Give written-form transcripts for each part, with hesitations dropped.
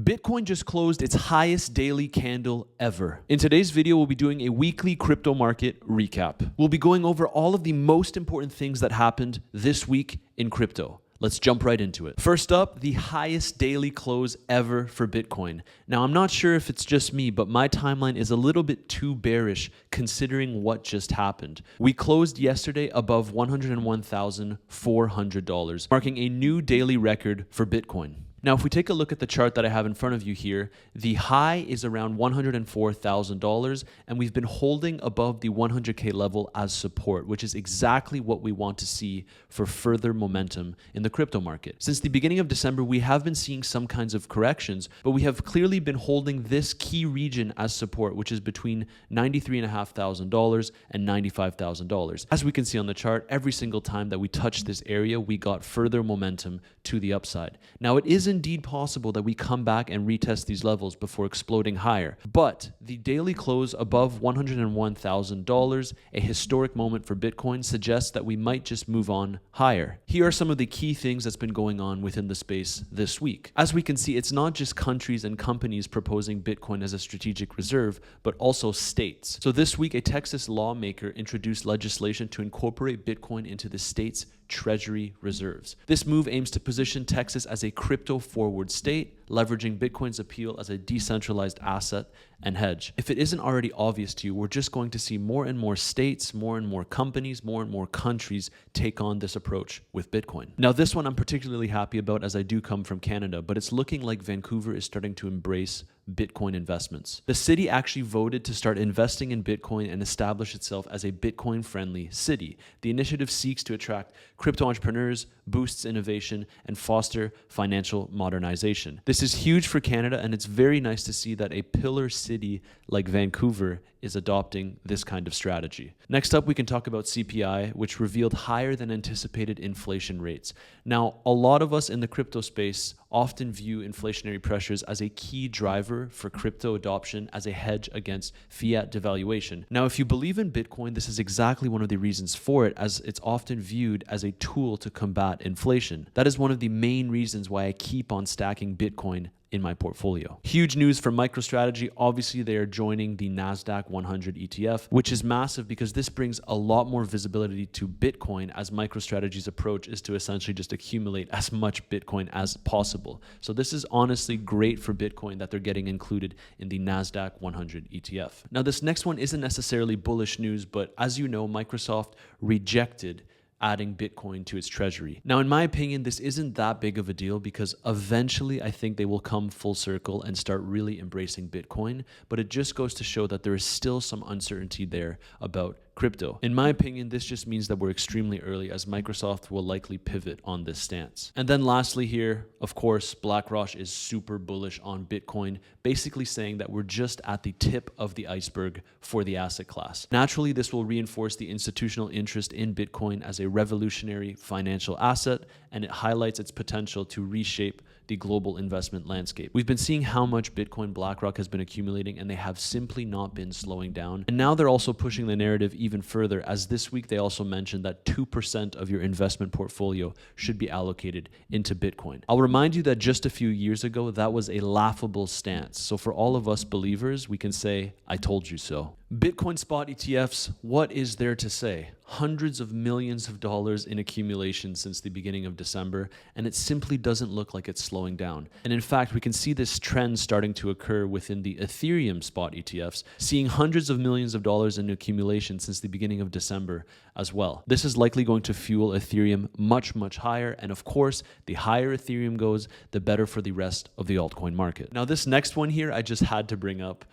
Bitcoin just closed its highest daily candle ever. In today's video, we'll be doing a weekly crypto market recap. We'll be going over all of the most important things that happened this week in crypto. Let's jump right into it. First up, the highest daily close ever for Bitcoin. Now, I'm not sure if it's just me, but my timeline is a little bit too bearish considering what just happened. We closed yesterday above $101,400, marking a new daily record for Bitcoin. Now, if we take a look at the chart that I have in front of you here, the high is around $104,000, and we've been holding above the 100K level as support, which is exactly what we want to see for further momentum in the crypto market. Since the beginning of December, we have been seeing some kinds of corrections, but we have clearly been holding this key region as support, which is between $93,500 and $95,000. As we can see on the chart, every single time that we touched this area, we got further momentum to the upside. Now, it is indeed possible that we come back and retest these levels before exploding higher, but the daily close above $101,000, a historic moment for Bitcoin, suggests that we might just move on higher. Here are some of the key things that's been going on within the space this week. As we can see, it's not just countries and companies proposing Bitcoin as a strategic reserve, but also states. So this week, a Texas lawmaker introduced legislation to incorporate Bitcoin into the state's treasury reserves. This move aims to position Texas as a crypto-forward state, leveraging Bitcoin's appeal as a decentralized asset and hedge. If it isn't already obvious to you, we're just going to see more and more states, more and more companies, more and more countries take on this approach with Bitcoin. Now, this one I'm particularly happy about as I do come from Canada, but it's looking like Vancouver is starting to embrace Bitcoin investments. The city actually voted to start investing in Bitcoin and establish itself as a Bitcoin-friendly city. The initiative seeks to attract crypto entrepreneurs, boosts innovation, and foster financial modernization. This is huge for Canada, and it's very nice to see that a pillar city like Vancouver is adopting this kind of strategy. Next up, we can talk about CPI, which revealed higher than anticipated inflation rates. Now, a lot of us in the crypto space often view inflationary pressures as a key driver for crypto adoption as a hedge against fiat devaluation. Now, if you believe in Bitcoin, this is exactly one of the reasons for it, as it's often viewed as a tool to combat inflation. That is one of the main reasons why I keep on stacking Bitcoin in my portfolio. Huge news for MicroStrategy. Obviously, they are joining the NASDAQ 100 ETF, which is massive because this brings a lot more visibility to Bitcoin, as MicroStrategy's approach is to essentially just accumulate as much Bitcoin as possible. So this is honestly great for Bitcoin that they're getting included in the NASDAQ 100 ETF. Now, this next one isn't necessarily bullish news, but as you know, Microsoft rejected adding Bitcoin to its treasury. Now, in my opinion, this isn't that big of a deal because eventually I think they will come full circle and start really embracing Bitcoin, but it just goes to show that there is still some uncertainty there about crypto. In my opinion, this just means that we're extremely early, as Microsoft will likely pivot on this stance. And then lastly here, of course, BlackRock is super bullish on Bitcoin, basically saying that we're just at the tip of the iceberg for the asset class. Naturally, this will reinforce the institutional interest in Bitcoin as a revolutionary financial asset, and it highlights its potential to reshape the global investment landscape. We've been seeing how much Bitcoin BlackRock has been accumulating, and they have simply not been slowing down. And now they're also pushing the narrative even further, as this week they also mentioned that 2% of your investment portfolio should be allocated into Bitcoin. I'll remind you that just a few years ago, that was a laughable stance. So for all of us believers, we can say, I told you so. Bitcoin spot ETFs, what is there to say? Hundreds of millions of dollars in accumulation since the beginning of December, and it simply doesn't look like it's slowing down. And in fact, we can see this trend starting to occur within the Ethereum spot ETFs, seeing hundreds of millions of dollars in accumulation since the beginning of December as well. This is likely going to fuel Ethereum much, much higher. And of course, the higher Ethereum goes, the better for the rest of the altcoin market. Now, this next one here, I just had to bring up.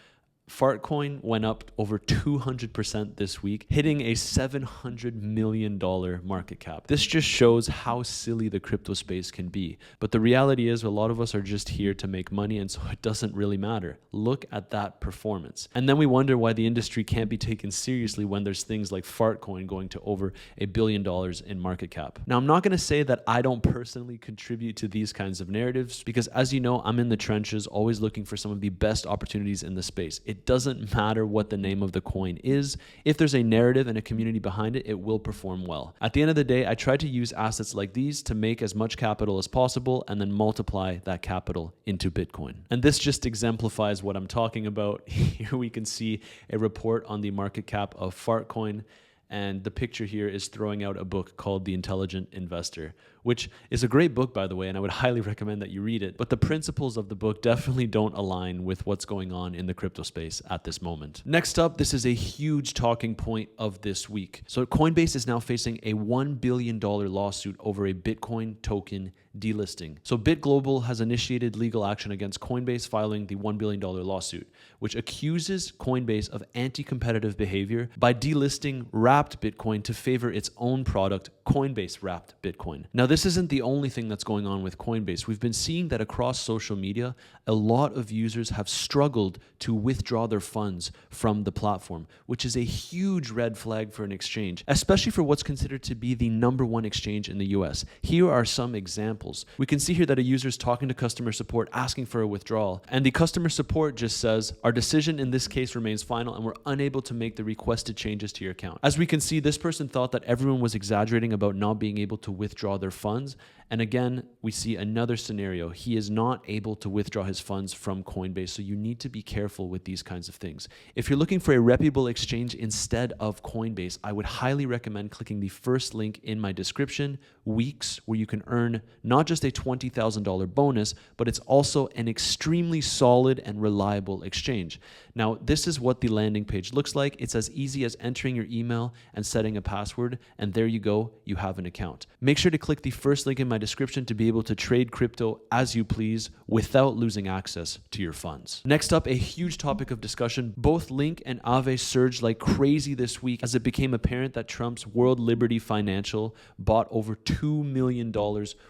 Fartcoin went up over 200% this week, hitting a $700 million market cap. This just shows how silly the crypto space can be. But the reality is a lot of us are just here to make money, and so it doesn't really matter. Look at that performance. And then we wonder why the industry can't be taken seriously when there's things like Fartcoin going to over $1 billion in market cap. Now, I'm not going to say that I don't personally contribute to these kinds of narratives because, as you know, I'm in the trenches, always looking for some of the best opportunities in the space. it doesn't matter what the name of the coin is. If there's a narrative and a community behind it, it will perform well. At the end of the day, I try to use assets like these to make as much capital as possible and then multiply that capital into Bitcoin. And this just exemplifies what I'm talking about. Here we can see a report on the market cap of Altcoin. And the picture here is throwing out a book called The Intelligent Investor, which is a great book, by the way, and I would highly recommend that you read it. But the principles of the book definitely don't align with what's going on in the crypto space at this moment. Next up, this is a huge talking point of this week. So Coinbase is now facing a $1 billion lawsuit over a Bitcoin token delisting. So BitGlobal has initiated legal action against Coinbase, filing the $1 billion lawsuit, which accuses Coinbase of anti-competitive behavior by delisting wrapped Bitcoin to favor its own product, Coinbase wrapped Bitcoin. Now, this isn't the only thing that's going on with Coinbase. We've been seeing that across social media, a lot of users have struggled to withdraw their funds from the platform, which is a huge red flag for an exchange, especially for what's considered to be the #1 exchange in the US. Here are some examples. We can see here that a user is talking to customer support asking for a withdrawal, and the customer support just says, "Our decision in this case remains final and we're unable to make the requested changes to your account." As we can see, this person thought that everyone was exaggerating about not being able to withdraw their funds. And again, we see another scenario. He is not able to withdraw his funds from Coinbase, so you need to be careful with these kinds of things. If you're looking for a reputable exchange instead of Coinbase, I would highly recommend clicking the first link in my description, Weeks, where you can earn not just a $20,000 bonus, but it's also an extremely solid and reliable exchange. Now, this is what the landing page looks like. It's as easy as entering your email and setting a password, and there you go, you have an account. Make sure to click the first link in my description to be able to trade crypto as you please without losing access to your funds. Next up, a huge topic of discussion. Both Link and Aave surged like crazy this week as it became apparent that Trump's World Liberty Financial bought over $2 million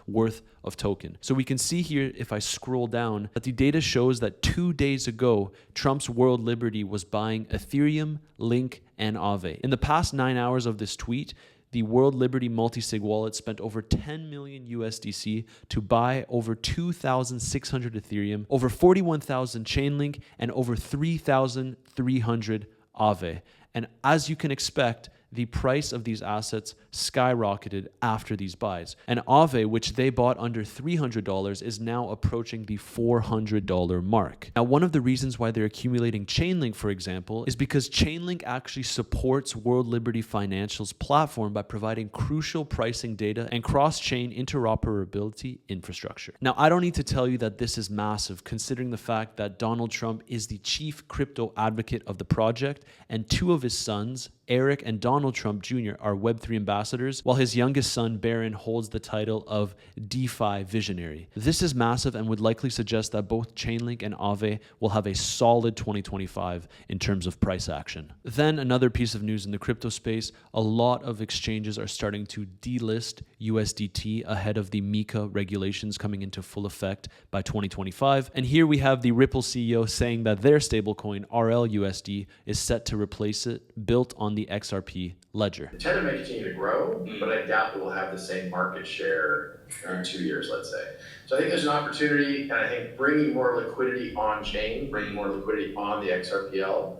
worth of token. So we can see here, if I scroll down, that the data shows that 2 days ago, Trump's World Liberty was buying Ethereum, Link, and Aave. In the past 9 hours of this tweet, the World Liberty multi-sig wallet spent over 10 million USDC to buy over 2,600 Ethereum, over 41,000 Chainlink, and over 3,300 Aave. And as you can expect, the price of these assets skyrocketed after these buys. And Aave, which they bought under $300, is now approaching the $400 mark. Now, one of the reasons why they're accumulating Chainlink, for example, is because Chainlink actually supports World Liberty Financial's platform by providing crucial pricing data and cross-chain interoperability infrastructure. Now, I don't need to tell you that this is massive, considering the fact that Donald Trump is the chief crypto advocate of the project, and two of his sons, Eric and Donald Trump Jr., are Web3 ambassadors, while his youngest son, Barron, holds the title of DeFi visionary. This is massive and would likely suggest that both Chainlink and Aave will have a solid 2025 in terms of price action. Then another piece of news in the crypto space, a lot of exchanges are starting to delist USDT ahead of the MiCA regulations coming into full effect by 2025. And here we have the Ripple CEO saying that their stablecoin, RLUSD, is set to replace it, built on the XRP ledger. The Tether may continue to grow, but I doubt it will have the same market share in 2 years, let's say. So I think there's an opportunity, and I think bringing more liquidity on chain, bringing more liquidity on the XRPL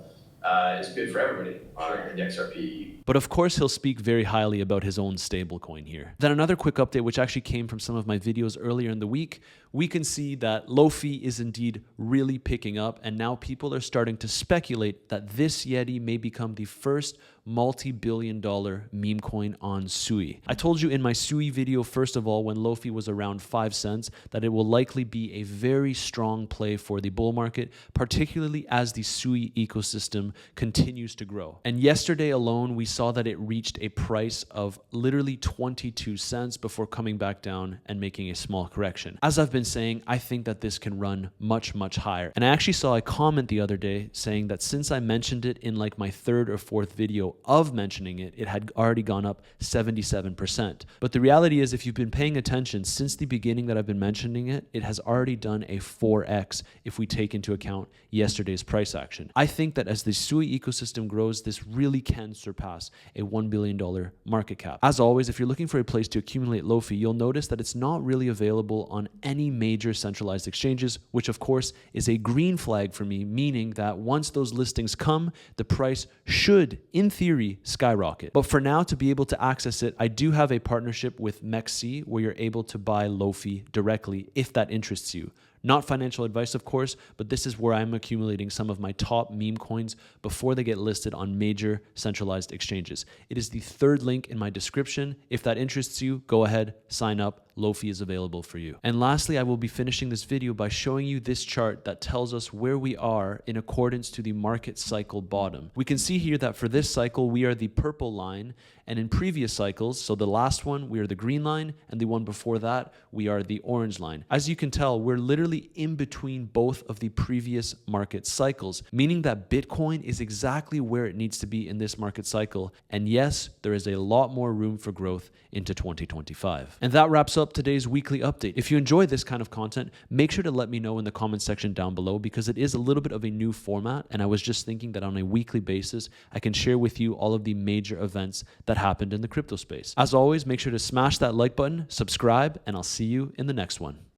is good for everybody on the XRP. But of course, he'll speak very highly about his own stablecoin here. Then another quick update, which actually came from some of my videos earlier in the week, we can see that Lo-Fi is indeed really picking up, and now people are starting to speculate that this Yeti may become the first multi-billion-dollar meme coin on Sui. I told you in my Sui video, first of all, when Lo-Fi was around 5 cents, that it will likely be a very strong play for the bull market, particularly as the Sui ecosystem continues to grow. And yesterday alone, we saw that it reached a price of literally 22 cents before coming back down and making a small correction. As I've been saying, I think that this can run much, much higher. And I actually saw a comment the other day saying that since I mentioned it in like my 3rd or 4th video video of mentioning it, it had already gone up 77%. But the reality is, if you've been paying attention since the beginning that I've been mentioning it, it has already done a 4x if we take into account yesterday's price action. I think that as the SUI ecosystem grows, this really can surpass a $1 billion market cap. As always, if you're looking for a place to accumulate Lofi, you'll notice that it's not really available on any major centralized exchanges, which of course is a green flag for me, meaning that once those listings come, the price should, in theory, skyrocket. But for now, to be able to access it, I do have a partnership with MEXC where you're able to buy Lofi directly if that interests you. Not financial advice, of course, but this is where I'm accumulating some of my top meme coins before they get listed on major centralized exchanges. It is the third link in my description. If that interests you, go ahead, sign up. Lofi is available for you. And lastly, I will be finishing this video by showing you this chart that tells us where we are in accordance to the market cycle bottom. We can see here that for this cycle, we are the purple line, and in previous cycles, so the last one, we are the green line, and the one before that, we are the orange line. As you can tell, we're literally in between both of the previous market cycles, meaning that Bitcoin is exactly where it needs to be in this market cycle. And yes, there is a lot more room for growth into 2025. And that wraps up today's weekly update. If you enjoy this kind of content, make sure to let me know in the comment section down below, because it is a little bit of a new format, and I was just thinking that on a weekly basis, I can share with you all of the major events that happened in the crypto space. As always, make sure to smash that like button, subscribe, and I'll see you in the next one.